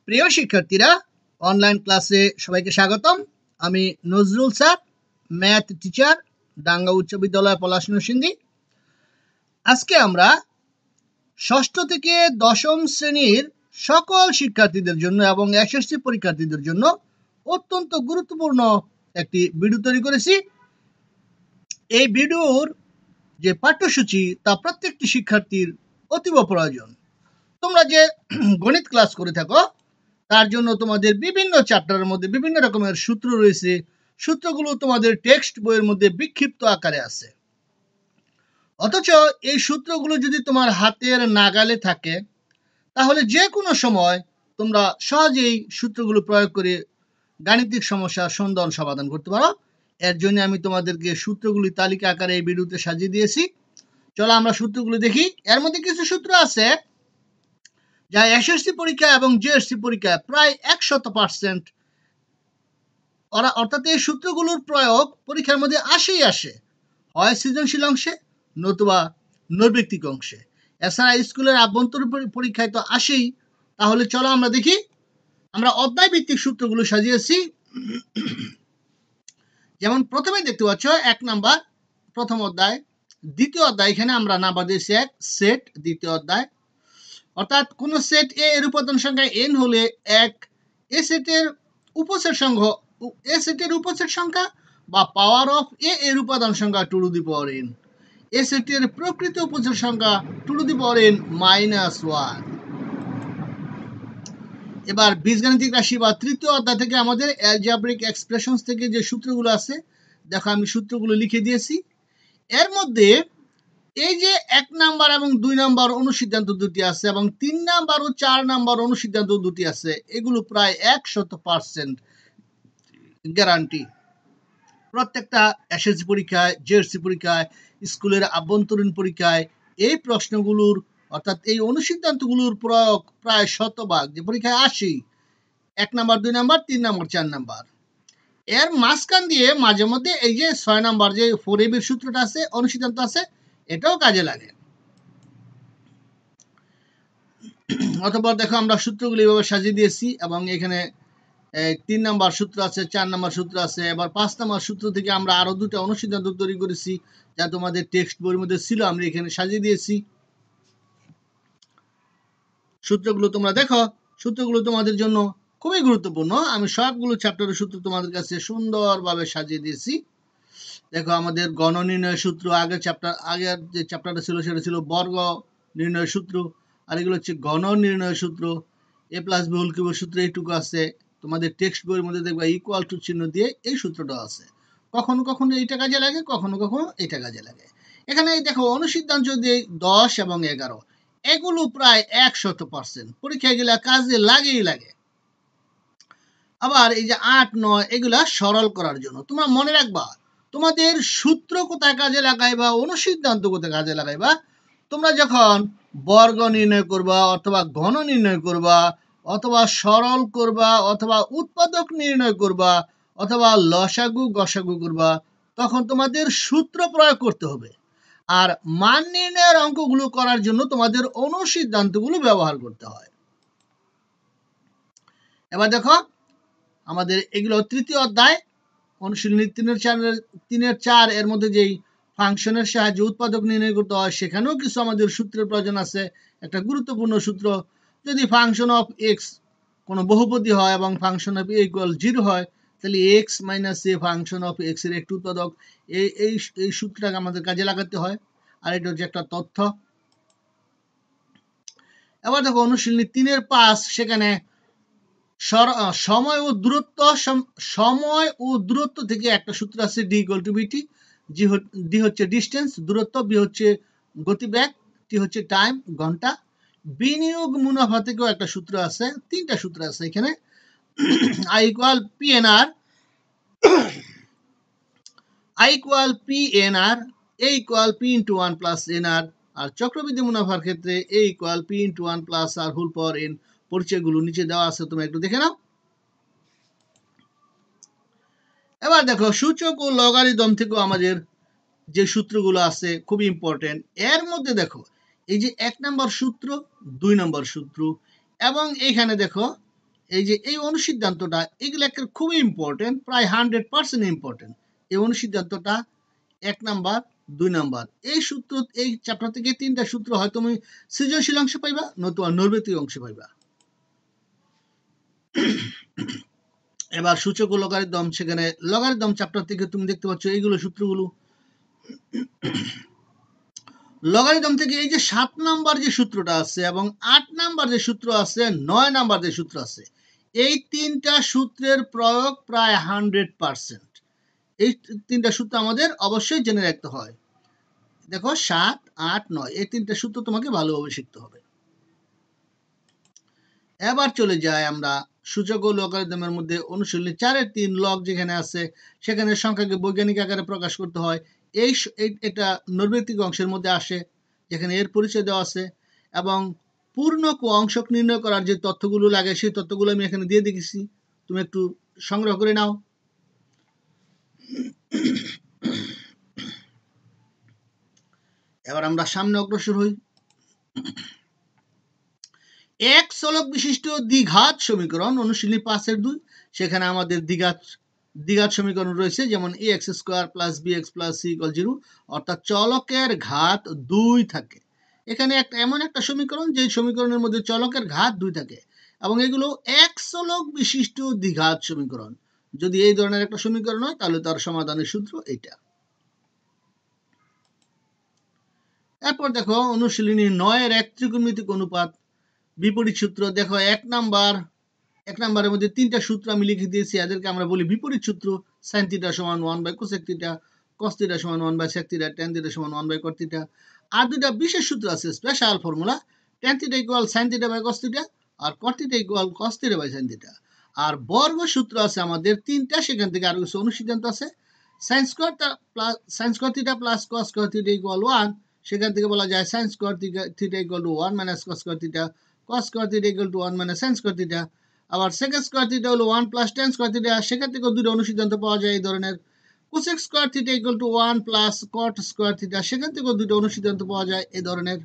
প্রিয় শিক্ষার্থীরা, অনলাইন ক্লাসে সবাইকে স্বাগতম। আমি নজরুল স্যার, ম্যাথ টিচার, ডাঙ্গা উচ্চ বিদ্যালয় পলাশনু সিন্ধি। আজকে আমরা ষষ্ঠ থেকে দশম শ্রেণীর সকল শিক্ষার্থীদের জন্য এবং এসএসসি পরীক্ষার্থীদের জন্য অত্যন্ত গুরুত্বপূর্ণ একটি ভিডিও তৈরি করেছি। এই ভিডিওর যে পাঠ্যসূচি তা প্রত্যেকটি শিক্ষার্থীর অতীব প্রয়োজন। তোমরা যে গণিত ক্লাস করে থাকো তার জন্য তোমাদের বিভিন্ন চ্যাপ্টারের মধ্যে বিভিন্ন রকমের সূত্র রয়েছে। সূত্রগুলো তোমাদের টেক্সট বইয়ের মধ্যে বিক্ষিপ্ত আকারে আছে, অথচ এই সূত্রগুলো যদি তোমার হাতের নাগালে থাকে তাহলে যে কোনো সময় তোমরা সহজেই সূত্রগুলো প্রয়োগ করে গাণিতিক সমস্যার সন্ধান সমাধান করতে পারো। এর জন্য আমি তোমাদেরকে সূত্রগুলি তালিকা আকারে এই ভিডিওতে সাজিয়ে দিয়েছি। চলো আমরা সূত্রগুলো দেখি। এর মধ্যে কিছু সূত্র আছে যা এসএসসি পরীক্ষা এবং জিএসসি পরীক্ষায় প্রায় 100% অর্থাৎ এই সূত্রগুলোর প্রয়োগ পরীক্ষার মধ্যে আসে, হয় সৃজনশীল অংশে নতুবা নৈর্ব্যক্তিক অংশে। এছাড়া স্কুলের আভ্যন্তরীণ পরীক্ষায় তো আসেই। তাহলে চলো আমরা দেখি। আমরা অধ্যায় ভিত্তিক সূত্রগুলো সাজিয়েছি। যেমন প্রথমে দেখতে পাচ্ছ 1 নাম্বার প্রথম অধ্যায়, দ্বিতীয় অধ্যায় এখানে আমরা নাম্বার দিয়েছি 1 সেট। দ্বিতীয় অধ্যায় অর্থাৎ কোন সেট এ এর উপাদান সংখ্যা n হলে এ সেটের উপসেট সংখ্যা বা পাওয়ার অফ এর উপাদান সংখ্যা two to the power n। এ সেটের প্রকৃত উপসেট সংখ্যা two to the power n -1। এবার বীজগাণিতিক রাশি বা তৃতীয় অধ্যায় থেকে আমাদের অ্যালজেব্রিক এক্সপ্রেশনস থেকে যে সূত্রগুলো আছে, দেখো আমি সূত্রগুলো লিখে দিয়েছি। এর মধ্যে এই যে 1 নাম্বার এবং 2 নাম্বার অনুসিদ্ধান্ত দুটি আছে এবং 3 নাম্বার ও 4 নাম্বার অনুসিদ্ধান্ত দুটি আছে, এগুলো প্রায় 100% গ্যারান্টি। প্রত্যেকটা এসএসসি পরীক্ষায়, জিএসসি পরীক্ষায়, স্কুলের আভ্যন্তরীণ পরীক্ষায় এই প্রশ্নগুলোর অর্থাৎ এই অনুসিদ্ধান্তগুলোর প্রয়োগ প্রায় 100% যে পরীক্ষায় আসেই। 1 নাম্বার, 2 নাম্বার, 3 নাম্বার, 4 নাম্বার। এর মাঝখান দিয়ে মাঝে মধ্যে এই যে 6 নাম্বার যে 4ab এর সূত্রটা আছে, অনুসিদ্ধান্ত আছে, এটাও কাজে লাগে। অতঃপর দেখো আমরা সূত্রগুলো এইভাবে সাজিয়ে দিয়েছি এবং এখানে 3 নাম্বার সূত্র আছে, 4 নাম্বার সূত্র আছে। এবার 5 নাম্বার সূত্র থেকে আমরা আরো দুটো অনুসিদ্ধান্ত তৈরি করেছি যা তোমাদের টেক্সট বইয়ের মধ্যে ছিল, আমরা এখানে সাজিয়ে দিয়েছি। সূত্রগুলো তোমরা দেখো, সূত্রগুলো তোমাদের জন্য খুবই গুরুত্বপূর্ণ। আমি সবগুলো চ্যাপ্টারের সূত্র তোমাদের কাছে সুন্দরভাবে সাজিয়ে দিয়েছি। দেখো আমাদের গণ নির্ণয় সূত্র, আগের যে চ্যাপ্টারটা ছিল সেটা ছিল বর্গ নির্ণয় সূত্র, আর এগুলো হচ্ছে ঘন নির্ণয় সূত্র। a + b হোল কিউবের সূত্র এইটুকু আছে। তোমাদের টেক্সট বইয়ের মধ্যে দেখবা ইকুয়াল টু চিহ্ন দিয়ে এই সূত্রটা আছে। কখনো কখনো এইটা কাজে লাগে, কখনো কখনো এটা কাজে লাগে। এখানে দেখো অনুসিদ্ধান্ত দিয়ে 10 এবং 11 এগুলো প্রায় 100% পরীক্ষায় গেলে কাজে লাগেই লাগে। আবার এই যে 8, 9 এগুলা সরল করার জন্য তোমরা মনে রাখবা তোমাদের সূত্র কোথায় কাজে লাগাইবা, অনুসিদ্ধান্ত কোথায় কাজে লাগাইবা। তোমরা যখন বর্গ নির্ণয় করবা অথবা ঘন নির্ণয় করবা অথবা সরল করবা অথবা উৎপাদক নির্ণয় করবা অথবা লসাগু গসাগু করবা, তখন তোমাদের সূত্র প্রয়োগ করতে হবে। আর মান নির্ণয়ের অঙ্কগুলো করার জন্য তোমাদের অনুসিদ্ধান্তগুলো ব্যবহার করতে হয়। এবার দেখো আমাদের এগুলো তৃতীয় অধ্যায় অনুশীলনী 3-4 এর মধ্যে যেই ফাংশনের সাহায্যে উৎপাদক নির্ণয় করতে হয় সেখানেও কিছু আমাদের সূত্রের প্রয়োজন আছে। একটা গুরুত্বপূর্ণ সূত্র, যদি ফাংশন অফ এক্স কোনো বহুপদী হয় এবং ফাংশন অফ এ ইকুয়াল 0 হয় তাহলে x minus A function of x এর একটি উৎপাদক। এই সূত্রটাকে আমাদের কাজে লাগাতে হয়, আর এটা হচ্ছে একটা তথ্য। এবার দেখো অনুশীলনী 3-5 সেখানে সময় ও দূরত্ব থেকে একটা সূত্র আছে d = bt। d হচ্ছে ডিস্টেন্স দূরত্ব, b হচ্ছে গতিবেগ, t হচ্ছে টাইম ঘন্টা। বিনিয়োগ মুনাফা থেকেও একটা সূত্র আছে, তিনটা সূত্র আছে এখানে। I = PNR, I = PNR, A = P × 1 + NR। আর চক্রবৃদ্ধি মুনাফার ক্ষেত্রে A = P × 1 + R whole power n। পরিচয়গুলো নিচে দেওয়া আছে, তোমরা একটু দেখে নাও। এবার দেখো সূচক ও লগারিদম থেকেও আমাদের যে সূত্রগুলো আছে খুবই ইম্পর্টেন্ট। এর মধ্যে দেখো এই যে 1 নম্বর সূত্র, 2 নম্বর সূত্র এবং এইখানে দেখো এই যে এই অনুসিদ্ধান্তটা, এগুলো একটা খুবই ইম্পর্টেন্ট, প্রায় 100% ইম্পর্টেন্ট। এই অনুসিদ্ধান্তটা 1 নাম্বার 2 নাম্বার, এই সূত্র, এই চ্যাপ্টার থেকে 3টা সূত্র হয় তুমি সৃজনশীল অংশে পাইবা, নতুবা নৈর্ব্যক্তিক অংশে পাইবা। এবার সূচক ও লগারিদম, সেখানে লগারিদম চ্যাপ্টার থেকে তুমি দেখতে পাচ্ছ এইগুলো সূত্রগুলো। লগারিদম থেকে এই যে 7 নাম্বার যে সূত্রটা আছে এবং 8 নাম্বার যে সূত্র আছে, 9 নাম্বার যে সূত্র আছে, এই 3টা সূত্রের প্রয়োগ প্রায় 100%। এই 3টা সূত্র আমাদের অবশ্যই জেনে রাখতে হয়। দেখো 7, 8, 9 এই 3টা সূত্র তোমাকে ভালোভাবে শিখতে হবে। এবার চলে যাই আমরা সূচক ও লগারিদমের মধ্যে অনুশীলনী 4-এর 3 লগ যেখানে আছে, সেখানে সংখ্যাকে বৈজ্ঞানিক আকারে প্রকাশ করতে হয়। এটা নৈর্ব্যক্তিক অংশের মধ্যে আসে, যেখানে এর পরিচয় দেওয়া আছে, এবং পূর্ণক ও অংশক নির্ণয় করার যে তথ্যগুলো লাগে সেই তথ্যগুলো আমি এখানে দিয়ে দিয়েছি, তুমি একটু সংগ্রহ করে নাও। এবার আমরা সামনে অগ্রসর হই। এক চলক বিশিষ্ট দ্বিঘাত সমীকরণ অনুশীলনী 5-এর 2, সেখানে আমাদের দ্বিঘাত সমীকরণ রয়েছে, যেমন ax square plus bx plus c = 0, অর্থাৎ চলকের ঘাত 2 থাকে। এখানে এমন একটা সমীকরণ যে সমীকরণের মধ্যে চলকের ঘাত 2 থাকে, এবং এগুলো এক চলক বিশিষ্ট দ্বিঘাত সমীকরণ। যদি এই ধরনের একটা সমীকরণ হয় তাহলে তার সমাধানের সূত্র এটা। এরপর দেখো অনুশীলনী 9-এর 1 ত্রিকোণমিতিক অনুপাত বিপরীত সূত্র। দেখো 1 নাম্বারের মধ্যে 3টা সূত্র আমি লিখে দিয়েছি, এদেরকে আমরা বলি বিপরীত সূত্র। sin θ = 1/cosec θ, cos θ = 1/sec θ, tan θ = 1/cot θ। আর দুইটা বিশেষ সূত্র আছে, special formula. tan θ = sin θ/cos θ, আর cot θ = cos θ/sin θ। আর বর্গ সূত্র আছে আমাদের 3টা, সেখান থেকে আরো কিছু অনুসিদ্ধান্ত আছে। sin square θ plus cos square θ = 1, সেখান থেকে বলা যায় sin square θ = 1 - cos square θ, cos square θ = 1 - sin square θ। আবার sec square θ হলো 1 plus tan square θ, সেখান থেকে দুটো অনুসিদ্ধান্ত পাওয়া যায় এই ধরনের। cosec square θ = 1 plus cot square θ, সেখান থেকে দুটো অনুসিদ্ধান্ত পাওয়া যায় এই ধরনের।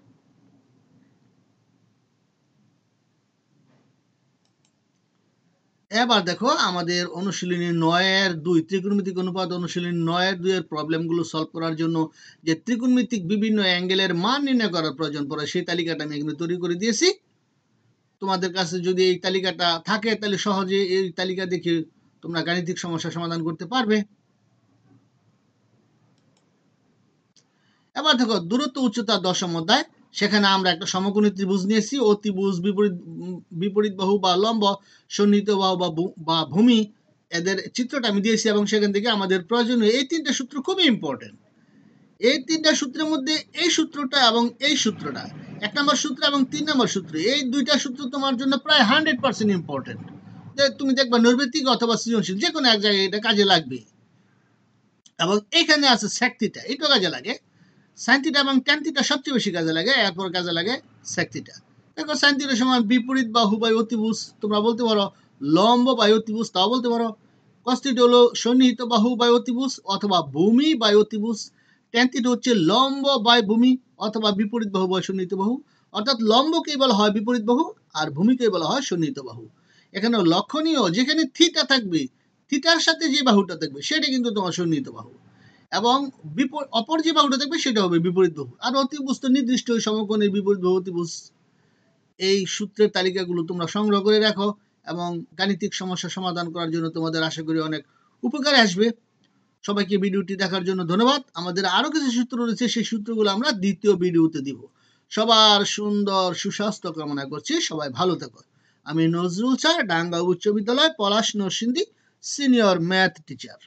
এবার দেখো আমাদের অনুশীলনী 9-এর 2 ত্রিকোণমিতিক অনুপাত অনুশীলনী 9-এর 2 এর প্রবলেমগুলো সলভ করার জন্য যে ত্রিকোণমিতিক বিভিন্ন অ্যাঙ্গেলের মান নির্ণয় করার প্রয়োজন পড়ে, সেই তালিকাটা আমি এখানে তৈরি করে দিয়েছি। তোমাদের কাছে যদি এই তালিকাটা থাকে তাহলে সহজে এই তালিকা দেখে তোমরা গাণিতিক সমস্যা সমাধান করতে পারবে। এবার দেখো দূরত্ব উচ্চতা দশম অধ্যায়, সেখানে আমরা একটা সমকোণী ত্রিভুজ নিয়েছি। অতিভুজ, বিপরীত বাহু বা লম্ব, সন্নিহিত বাহু বা ভূমি, এদের চিত্রটা আমি দিয়েছি, এবং সেখান থেকে আমাদের প্রয়োজনীয় এই 3টা সূত্র খুবই ইম্পর্টেন্ট। এই 3টা সূত্রের মধ্যে এই সূত্রটা এবং এই সূত্রটা, 1 নম্বর সূত্র এবং 3 নম্বর সূত্র, এই দুইটা সূত্র তোমার জন্য প্রায় 100% ইম্পর্টেন্ট। তুমি দেখবা নৈর্ব্যক্তিক অথবা সৃজনশীল যে কোনো এক জায়গায় এটা কাজে লাগবে। এবং এখানে আছে sec θ, এটা কাজে লাগে। sin θ এবং tan θ সবচেয়ে বেশি কাজে লাগে, এরপর কাজে লাগে sec θ। দেখো sin θ সমান বিপরীত বাহু বা অতিভুজ, তোমরা বলতে পারো লম্ব বা অতিভুজ, তাও বলতে পারো। cos θ হলো সন্নিহিত বাহু বা অতিভুজ অথবা ভূমি বা অতিভুজ। tan θ হচ্ছে লম্ব বা ভূমি অথবা বিপরীত বাহু বা সন্নিহিত বাহু, অর্থাৎ লম্বকেই বলা হয় বিপরীত বাহু আর ভূমিকেই বলা হয় সন্নিহিত বাহু। এখানে লক্ষণীয়, যেখানে থিটা থাকবে, থিটার সাথে যে বাহুটা থাকবে সেটা কিন্তু তোমার সন্নিহিত বাহু, এবং অপর যে বাহুটা থাকবে সেটা হবে বিপরীত বাহু। আর অতিভুজ তো নির্দিষ্ট সমকোণের বিপরীত বাহু অতিভুজ। এই সূত্রের তালিকাগুলো তোমরা সংগ্রহ করে রাখো, এবং গাণিতিক সমস্যা সমাধান করার জন্য তোমাদের আশা করি অনেক উপকারে আসবে। সবাইকে ভিডিওটি দেখার জন্য ধন্যবাদ। আমাদের আরো কিছু সূত্র রয়েছে, সেই সূত্রগুলো আমরা দ্বিতীয় ভিডিওতে দিব। সবার সুন্দর সুস্বাস্থ্য কামনা করছি, সবাই ভালো থেকো। আমি নজরুল স্যার, ডাঙ্গা উচ্চ বিদ্যালয়, পলাশ নরসিংদী, সিনিয়র ম্যাথ টিচার।